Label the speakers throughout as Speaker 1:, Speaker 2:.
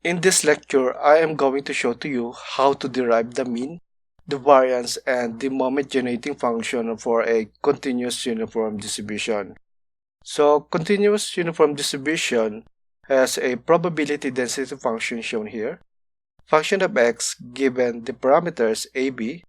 Speaker 1: In this lecture, I am going to show to you how to derive the mean, the variance, and the moment generating function for a continuous uniform distribution. So, continuous uniform distribution has a probability density function shown here. Function of x given the parameters a, b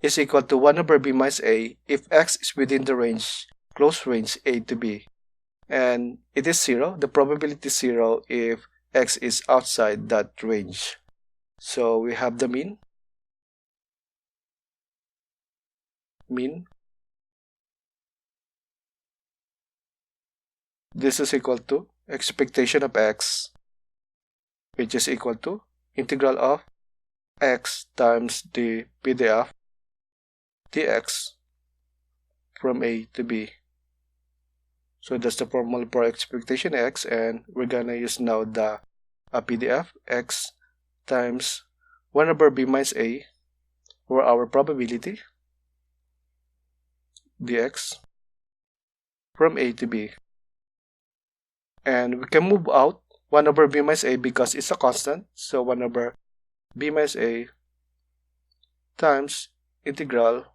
Speaker 1: is equal to 1 over b minus a if x is within the range, close range a to b. And it is 0, the probability is 0 if x is outside that range. So we have the mean. This is equal to expectation of x, which is equal to integral of x times the PDF dx from a to b. So that's the formula for expectation x, and we're gonna use now the PDF x times 1 over b minus a for our probability dx from a to b. And we can move out 1 over b minus a because it's a constant. So 1 over b minus a times integral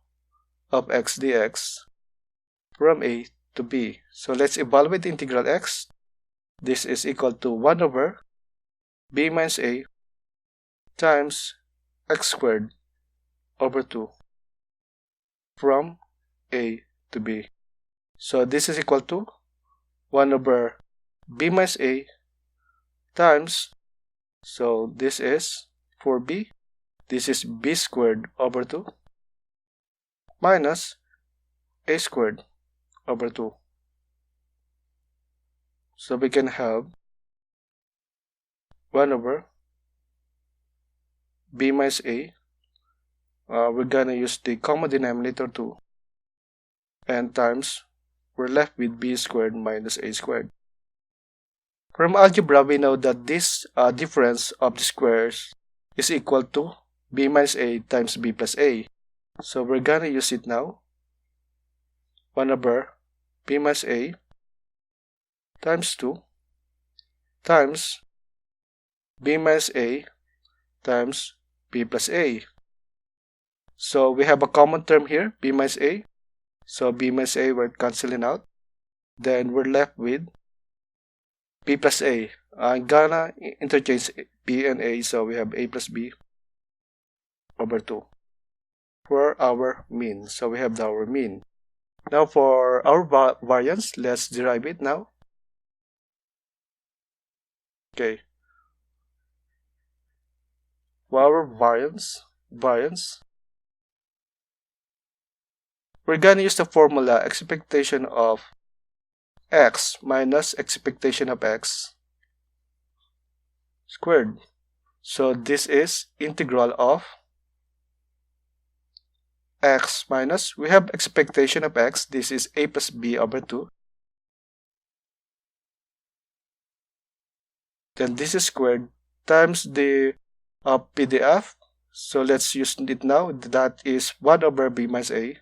Speaker 1: of x dx from a to b. So let's evaluate the integral x. This is equal to 1 over b minus a times x squared over 2 from a to b. So this is equal to 1 over b minus a times, so this is for b, this is b squared over 2 minus a squared over 2. So we can have 1 over b minus a. We're gonna use the common denominator 2, and times, we're left with b squared minus a squared. From algebra, we know that this difference of the squares is equal to b minus a times b plus a. So we're gonna use it now. 1 over b minus a times 2 times b minus a times b plus a. So we have a common term here, b minus a. So b minus a we're canceling out. Then we're left with b plus a. I'm gonna interchange b and a, so we have a plus b over 2 for our mean. So we have our mean. Now for our variance, let's derive it now. Okay. For our variance, we're gonna use the formula expectation of x minus expectation of x squared. So this is integral of x minus, we have expectation of x, this is a plus b over 2. Then this is squared times the PDF. So let's use it now. That is 1 over b minus a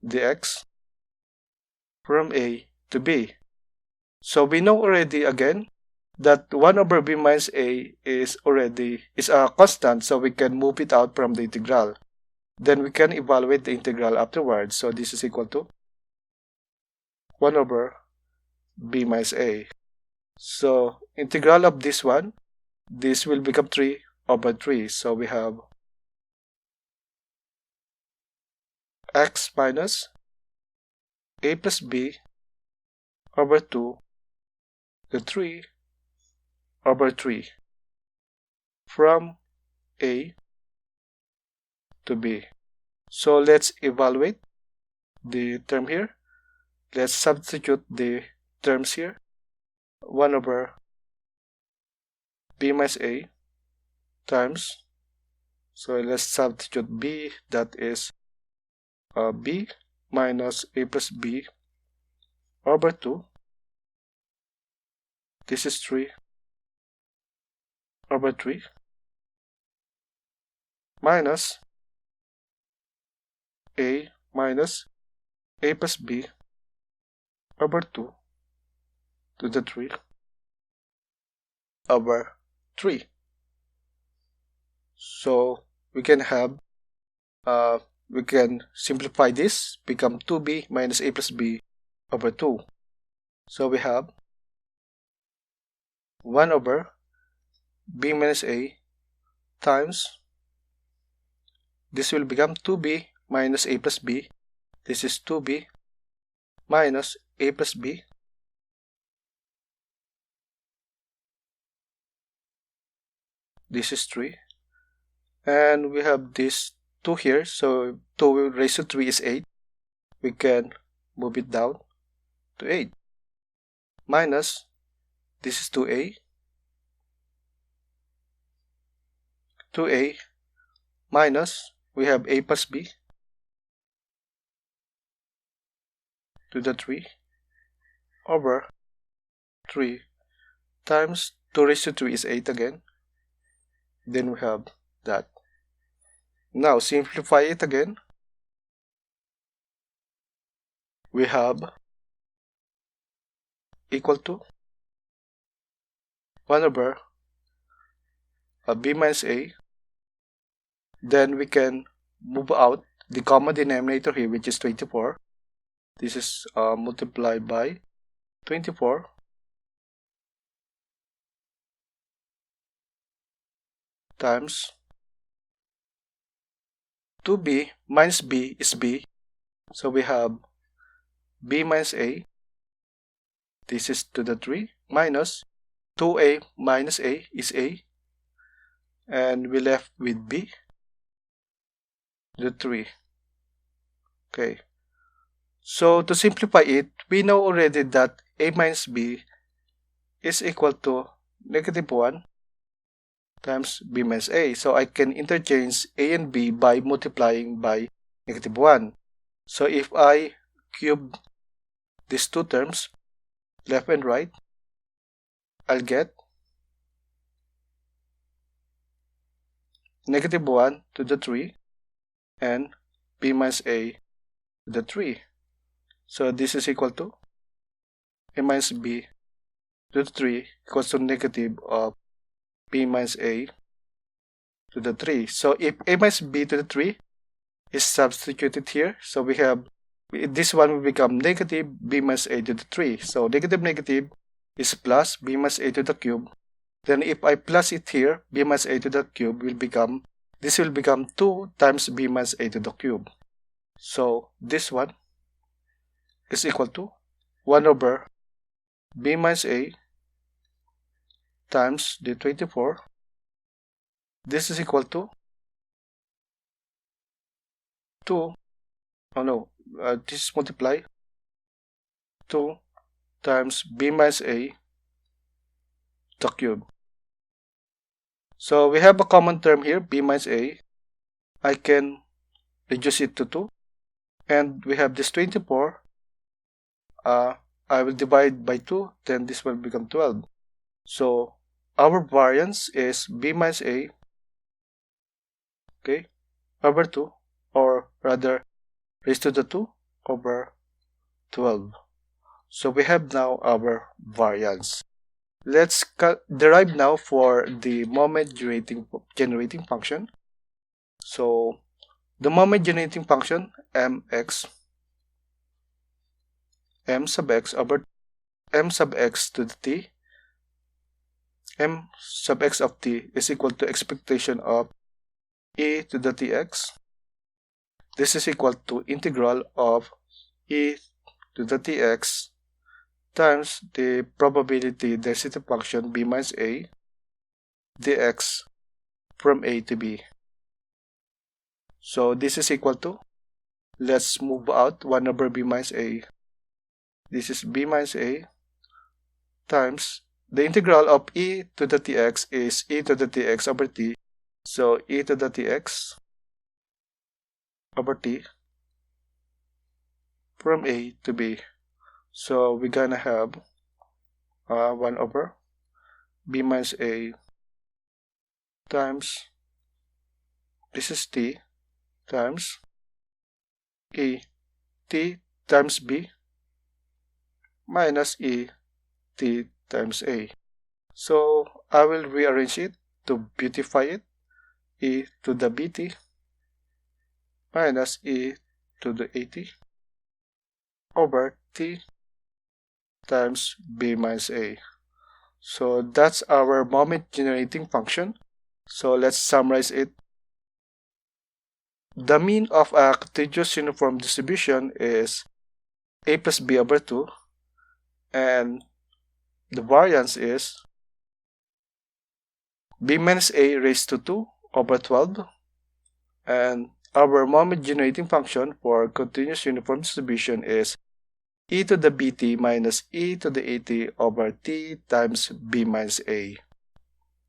Speaker 1: dx from a to b. So we know already again that 1 over b minus a is a constant, so we can move it out from the integral. Then we can evaluate the integral afterwards. So this is equal to 1 over b minus a. So integral of this one, this will become 3 over 3. So we have x minus a plus b over 2 to 3 over 3 from a to b. So let's evaluate the term here. Let's substitute the terms here. 1 over b minus a times, so let's substitute b, that is b minus a plus b over 2. This is 3 over 3 minus a minus a plus b over 2 to the 3 over 3. So we can have, we can simplify this, become 2b minus a plus b over 2. So we have 1 over b minus a times, this will become 2b minus a plus b. This is 2b minus a plus b. This is 3. And we have this 2 here. So 2 raised to 3 is 8. We can move it down to 8. Minus, this is 2a. 2a minus, we have a plus b to the 3 over 3 times 2 raised to 3 is 8 again. Then we have that. Now simplify it again. We have equal to 1 over b minus a. Then we can move out the common denominator here, which is 24. This is multiplied by 24 times 2b minus b is b. So we have b minus a. This is to the 3 minus 2a minus a is a. And we left with b to the 3. Okay. So to simplify it, we know already that a minus b is equal to negative 1 times b minus a. So I can interchange a and b by multiplying by negative 1. So if I cube these two terms, left and right, I'll get negative 1 to the 3 and b minus a to the 3. So this is equal to a minus b to the 3 equals to negative of b minus a to the 3. So if a minus b to the 3 is substituted here, so we have, this one will become negative b minus a to the 3. So negative negative is plus b minus a to the cube. Then if I plus it here, b minus a to the cube will become, this will become 2 times b minus a to the cube. So this one is equal to 1 over b minus a times the 24. This is equal to 2, this is multiply 2 times b minus a the cube. So we have a common term here, b minus a. I can reduce it to 2. And we have this 24. I will divide by 2, then this will become 12. So our variance is b minus a, okay, over 2, or rather raised to the 2 over 12. So we have now our variance. Let's derive now for the moment generating function. So the moment generating function mx, m sub x over m sub x to the t, m sub x of t is equal to expectation of e to the tx. This is equal to integral of e to the tx times the probability density function b minus a dx from a to b. So this is equal to, let's move out 1 over b minus a. This is b minus a times the integral of e to the tx is e to the tx over t. So e to the tx over t from a to b. So we're gonna have 1 over b minus a times, this is t, times e t times b minus e t times a. So I will rearrange it to beautify it. E to the bt minus e to the at over t times b minus a. So that's our moment generating function. So let's summarize it. The mean of a continuous uniform distribution is a plus b over 2, and the variance is b minus a raised to 2 over 12, and our moment generating function for continuous uniform distribution is e to the bt minus e to the at over t times b minus a.